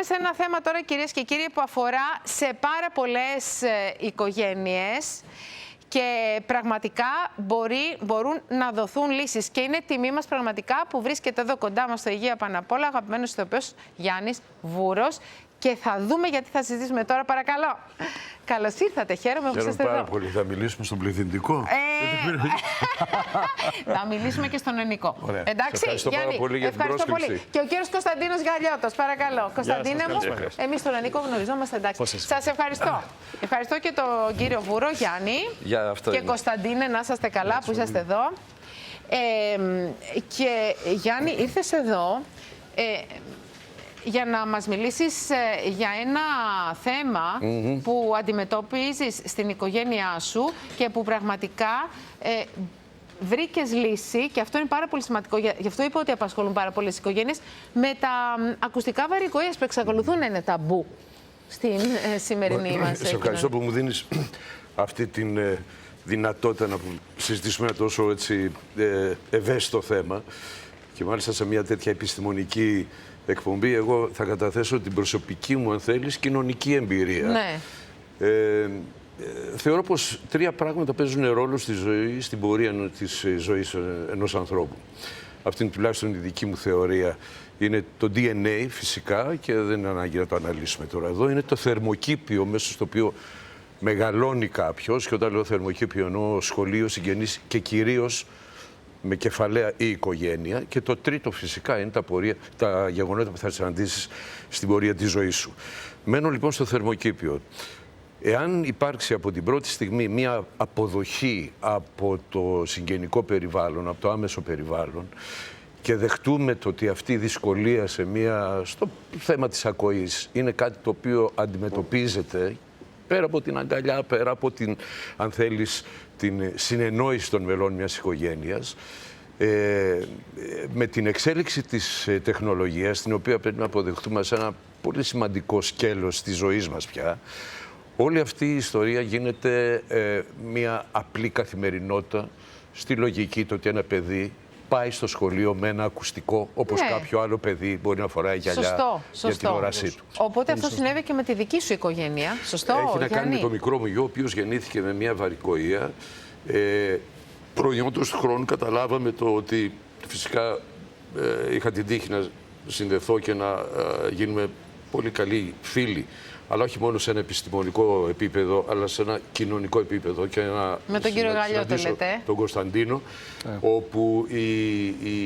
πάμε σε ένα θέμα τώρα, κυρίες και κύριοι, που αφορά σε πάρα πολλές οικογένειες και πραγματικά μπορούν να δοθούν λύσεις. Και είναι τιμή μας πραγματικά που βρίσκεται εδώ κοντά μας στο Υγεία Παναπόλα, αγαπημένος ηθοποιός Γιάννης Βούρος. Και θα δούμε γιατί θα συζητήσουμε τώρα, παρακαλώ. Καλώς ήρθατε, χαίρομαι που είστε εδώ. Πάρα πολύ. Θα μιλήσουμε στον πληθυντικό. Θα μιλήσουμε και στον ελληνικό. Ωραία. Εντάξει, ευχαριστώ πάρα πολύ για την πρόσκληση. Και ο κύριος Κωνσταντίνος Γαλιώτος, παρακαλώ. Κωνσταντίνε μου, εμείς στον ελληνικό γνωριζόμαστε, εντάξει. Σας ευχαριστώ. Ευχαριστώ και τον κύριο Βούρο, Γιάννη. Και Κωνσταντίνε, να είσαστε καλά που είσαστε εδώ. Και Γιάννη, ήρθες εδώ για να μας μιλήσεις για ένα θέμα που αντιμετωπίζεις στην οικογένειά σου και που πραγματικά βρήκες λύση, και αυτό είναι πάρα πολύ σημαντικό, γι' αυτό είπα ότι απασχολούν πάρα πολλές οικογένειες, με τα ακουστικά βαρικοείας που εξακολουθούν να είναι ταμπού στην σημερινή μας. Σε ευχαριστώ που μου δίνεις αυτή την δυνατότητα να συζητήσουμε ένα τόσο έτσι, ευαίσθητο θέμα, και μάλιστα σε μια τέτοια επιστημονική εκπομπή. Εγώ θα καταθέσω την προσωπική μου, αν θέλεις, κοινωνική εμπειρία. Ναι. Θεωρώ πως τρία πράγματα παίζουν ρόλο στη ζωή, στην πορεία της ζωής ενός ανθρώπου. Αυτή είναι τουλάχιστον η δική μου θεωρία. Είναι το DNA φυσικά, και δεν είναι ανάγκη να το αναλύσουμε τώρα εδώ. Είναι το θερμοκήπιο μέσα στο οποίο μεγαλώνει κάποιος, και όταν λέω θερμοκήπιο εννοώ σχολείο, συγγενείς και κυρίως με κεφαλαία η οικογένεια. Και το τρίτο φυσικά είναι τα γεγονότα που θα συναντήσεις στην πορεία της ζωής σου. Μένω λοιπόν στο θερμοκήπιο. Εάν υπάρξει από την πρώτη στιγμή μια αποδοχή από το συγγενικό περιβάλλον, από το άμεσο περιβάλλον, και δεχτούμε το ότι αυτή η δυσκολία στο θέμα της ακοής είναι κάτι το οποίο αντιμετωπίζεται πέρα από την αγκαλιά, πέρα από την, αν θέλεις, την συνεννόηση των μελών μιας οικογένειας, με την εξέλιξη της τεχνολογίας, την οποία πρέπει να αποδεχτούμε σε ένα πολύ σημαντικό σκέλος της ζωής μας πια, όλη αυτή η ιστορία γίνεται μια απλή καθημερινότητα, στη λογική το ότι ένα παιδί πάει στο σχολείο με ένα ακουστικό, όπως κάποιο άλλο παιδί μπορεί να φοράει γυαλιά για την όρασή του. Οπότε αυτό συνέβη και με τη δική σου οικογένεια. Σωστό, έχει να κάνει με το μικρό μου γιο, ο οποίος γεννήθηκε με μια βαρικοεία. Προϊόντος του χρόνου καταλάβαμε το ότι φυσικά είχα την τύχη να συνδεθώ και να γίνουμε πολύ καλοί φίλοι, αλλά όχι μόνο σε ένα επιστημονικό επίπεδο, αλλά σε ένα κοινωνικό επίπεδο. Και με τον κύριο Γαλιώτο λέτε. Τον Κωνσταντίνο, όπου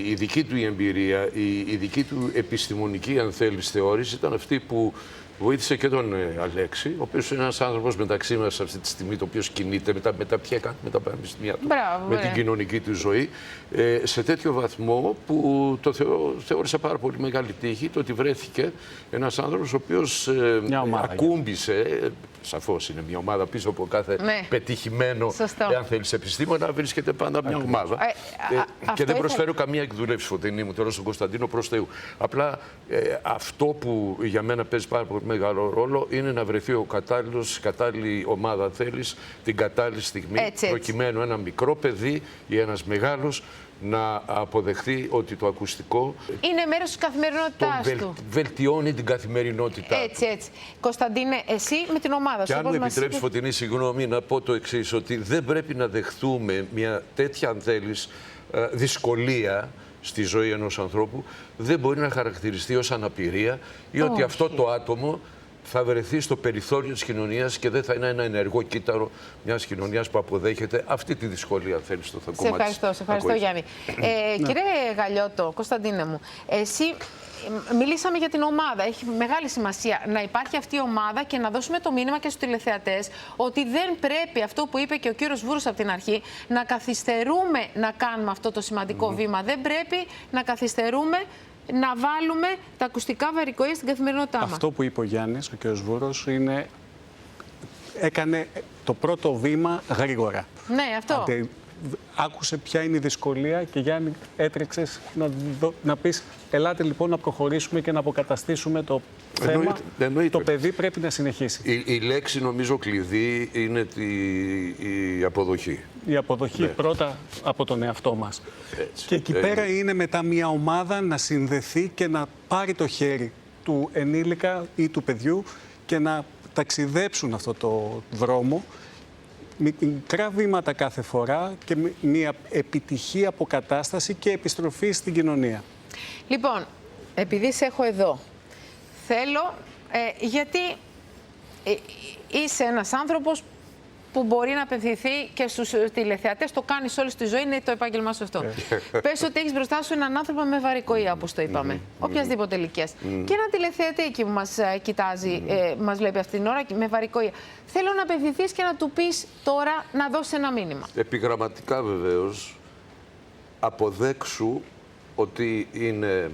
η δική του εμπειρία, η δική του επιστημονική, αν θέλεις, θεώρηση ήταν αυτή που βοήθησε και τον Αλέξη, ο οποίος είναι ένας άνθρωπος μεταξύ μας αυτή τη στιγμή, το οποίος κινείται με τα πανεπιστήμια του, με την κοινωνική του ζωή, σε τέτοιο βαθμό που το θεώρησα πάρα πολύ μεγάλη τύχη το ότι βρέθηκε ένας άνθρωπος ο οποίος ακούμπησε, σαφώς είναι μια ομάδα πίσω από κάθε πετυχημένο, αν θέλεις, επιστήμονα, βρίσκεται πάντα μια ομάδα. Και δεν προσφέρω καμία εκδούλευση, Φωτεινή μου, τώρα στον Κωνσταντίνο, προς Θεού. Απλά αυτό που για μένα παίζει πάρα πολύ μεγάλο ρόλο είναι να βρεθεί η κατάλληλη ομάδα, αν θέλεις, την κατάλληλη στιγμή, προκειμένου ένα μικρό παιδί ή ένας μεγάλος να αποδεχθεί ότι το ακουστικό είναι μέρος της καθημερινότητάς του. Βελτιώνει την καθημερινότητά του. Έτσι. Κωνσταντίνε, εσύ με την ομάδα σου. Και αν μου επιτρέψει, Φωτεινή, συγγνώμη, να πω το εξής, ότι δεν πρέπει να δεχθούμε μια τέτοια, αν θέλεις, δυσκολία στη ζωή ενός ανθρώπου. Δεν μπορεί να χαρακτηριστεί ως αναπηρία ή ότι αυτό το άτομο θα βρεθεί στο περιθώριο της κοινωνίας και δεν θα είναι ένα ενεργό κύτταρο μιας κοινωνίας που αποδέχεται αυτή τη δυσκολία, θέλει, στο κομμάτι. Σε ευχαριστώ, Γιάννη. Κύριε Γαλιώτο, Κωνσταντίνε μου, εσύ μιλήσαμε για την ομάδα. Έχει μεγάλη σημασία να υπάρχει αυτή η ομάδα και να δώσουμε το μήνυμα και στους τηλεθεατές ότι δεν πρέπει, αυτό που είπε και ο κύριος Βούρος από την αρχή, να καθυστερούμε να κάνουμε αυτό το σημαντικό βήμα. Δεν πρέπει να καθυστερούμε να βάλουμε τα ακουστικά βαρικοεία στην καθημερινότητά μας. Αυτό που είπε ο Γιάννης, ο κ. Βούρος, έκανε το πρώτο βήμα γρήγορα. Ναι, αυτό. Άκουσε ποια είναι η δυσκολία και, Γιάννη, έτρεξες να πεις ελάτε λοιπόν να προχωρήσουμε και να αποκαταστήσουμε το θέμα. Το παιδί πρέπει να συνεχίσει. Η λέξη, νομίζω, κλειδί είναι η αποδοχή. Η αποδοχή πρώτα από τον εαυτό μας. Και εκεί πέρα είναι μετά μια ομάδα να συνδεθεί και να πάρει το χέρι του ενήλικα ή του παιδιού και να ταξιδέψουν αυτό το δρόμο. Μικρά βήματα κάθε φορά και μια επιτυχή αποκατάσταση και επιστροφή στην κοινωνία. Λοιπόν, επειδή σε έχω εδώ, θέλω, γιατί είσαι ένας άνθρωπος που μπορεί να απευθυνθεί και στους τηλεθεατές, το κάνεις όλη τη ζωή, είναι το επάγγελμά σου αυτό. Πες ότι έχεις μπροστά σου έναν άνθρωπο με βαρικοεία, όπως το είπαμε, οποιασδήποτε ηλικίας. Και ένα τηλεθεατή εκεί που μας κοιτάζει, μας βλέπει αυτή την ώρα με βαρικοεία. Θέλω να απευθυνθείς και να του πεις τώρα να δώσεις ένα μήνυμα. Επιγραμματικά βεβαίως, αποδέξου ότι είναι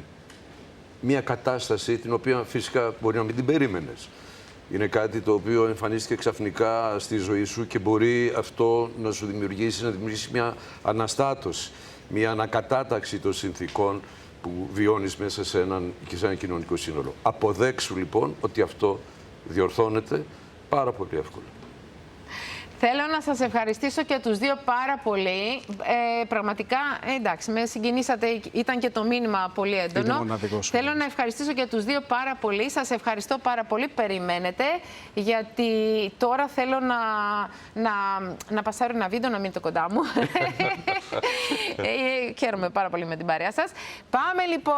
μια κατάσταση την οποία φυσικά μπορεί να μην την περίμενες. Είναι κάτι το οποίο εμφανίστηκε ξαφνικά στη ζωή σου και μπορεί αυτό να σου δημιουργήσει μια αναστάτωση, μια ανακατάταξη των συνθήκων που βιώνεις μέσα σε ένα κοινωνικό σύνολο. Αποδέξου λοιπόν ότι αυτό διορθώνεται πάρα πολύ εύκολα. Θέλω να σας ευχαριστήσω και τους δύο πάρα πολύ. Πραγματικά, εντάξει, με συγκινήσατε, ήταν και το μήνυμα πολύ έντονο. Θέλω να ευχαριστήσω και τους δύο πάρα πολύ. Σας ευχαριστώ πάρα πολύ. Περιμένετε, γιατί τώρα θέλω να πασάρω ένα βίντεο, να μείνετε κοντά μου. Χαίρομαι πάρα πολύ με την παρέα σας. Πάμε λοιπόν.